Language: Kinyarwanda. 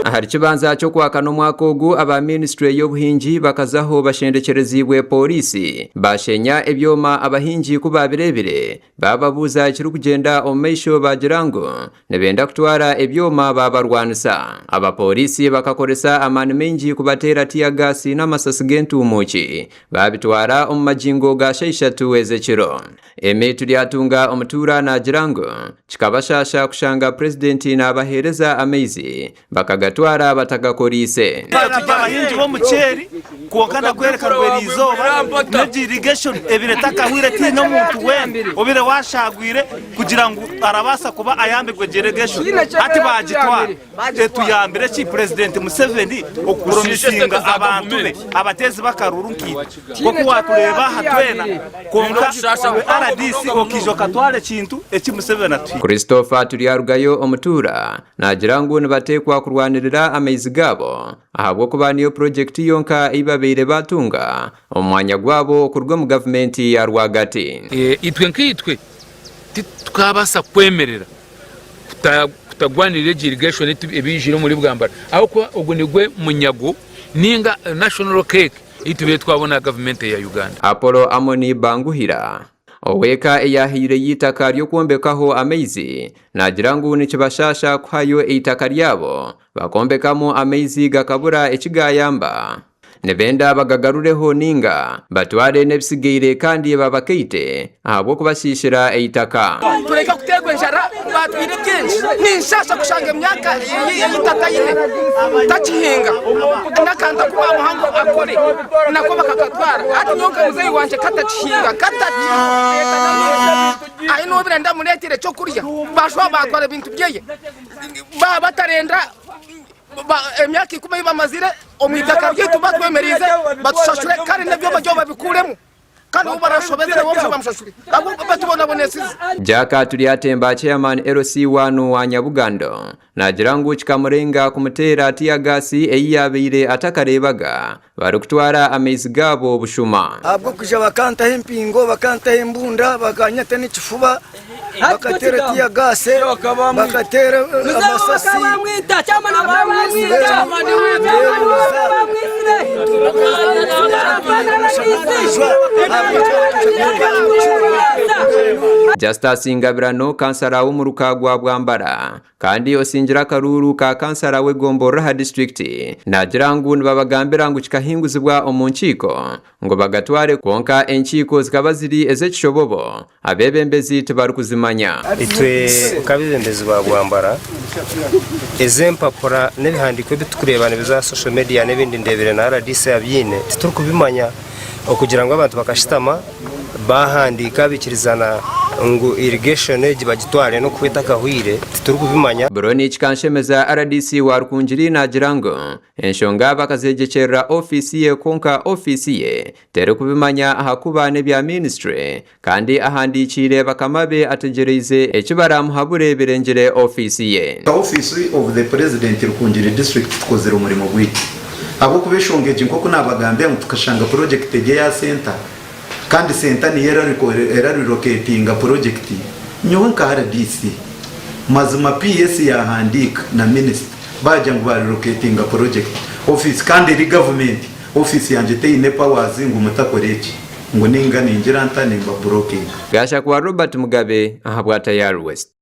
Ahari kibanza cyo kwakana umwaka ogu aba ministry y'obuhingi bakazaho bashendekerezibwe polisi bashenya ebyoma abahingi kuba birebire bababuza kiri kugenda omeisho bagirango nebenda kutwara ebyoma babarwanisa abapolisi bakakoresa amani mengi kubatera tia gasi n'amasasi g'entumuki babitwara omu majingo ga shaishatu ezekiro emetu lyatunga omutura nagirango kikabashasha kushanga president n'abahereza amaizi bakagatwara batagakorise abahingi bo muceri kuokana kwereka rwerizoba neji irrigation ebiretaka hwire ti no muntu wende obire washagwire kugira ngo arabasa kuba ayambirwe irrigation ati bagitwara tuyambire ki president Museveni okuromisinga abantu be abatezi bakaruru nkito kuko watureba hatwena konka RDC okijo katware kintu eki Museveni ati Christopher Turiarugayo omutura nagirango nibatekwa kurwanirira amaizi gabo ahabwo kuba niyo project yonka ibabeire batunga omwanya gwabo kurwa mu government ya rwagati itwe nkitwe tukabasa kwemerera kutagwanirira irrigation ebijiro muri bwambara aho ko ogunigwe munyago ninga national cake itubire twabona government ya Uganda. Apollo Amoni Banguhira oweka eyahire yitaka ryo kwombekaho amaizi nagirango nikibashasha kwayo eitaka ryabo bakombekamo amaizi gakabura ekigayamba nebenda bagagarureho ninga batware nebisigeire kandi babakeite ahabwo kubashishira eitaka tureka kutegwa njara batwire byinshi ninshasha kushanga imyaka y'itaka yine takihinga nakanda kuba muhango akore nako bakakatwara ati nyonka muzeyi wanje katakihinga ayi no birenda muretire cyo kurya bashwa batwara ibintu byeye batarenda emyaka 10 bamazire omwitaka ryitu batwemerize batushashure kandi nabyo bajyo babikuremo kandi ubarashobezera wose bamushashure abo batubona bonesize jaka tuliatemba chairman LC1 wa Nyabugando nagirango kikamurenga kumutera tia gasi eyabire atakarebaga bari kutwara amaizi gabo bushuma abwo kuja bakanta hempingo bakanta hembunda bakanyata n'ikifuba bakatera tia gase bakatera amasasi bamwita cyama nabamwita Justus Ingabirano kansara wo mu Rukagwa Bwambara kandi osingira karuru ka kansara we Gombora district nagirango nibabagambira ngo kikahinguzibwa omunkiko ngo bagatware konka enkiko zikabaziri ezekishobobo abebembezi tibari kuzimanya itwe kabibembezi ba Bwambara ezempapura n'ebihandiko bitukurebana biza social media n'ebindi ndebere na RDC yabyine tituri kubimanya okugira ngo abantu bakashitama bahandika bikirizana ngo irrigation bagitware no kwita kahwire tituri kubimanya Broni kikanshemeza RDC wa Rukunjiri nagirango enshonga bakazegekera ofisi ye konka ofisi ye tere kubimanya ahakubane bya ministry kandi ahandikire bakamabe ategereze ekibaramuhabure birengere ofisi ye office of the president Rukunjiri district tkozera umurimo gwiki abo kubeshongeje nkoko nabagambe tukashanga project ya center kandi center ni era relocating project nyonka RDC mazuma PS ya handika na minister baje ngo bari relocating project office kandi ri government office yanje teine powers ngo mutakoreki ngo ninga ningira ntane mba blocking gasha kwa Robert Mugabe ahabwa Tayari West.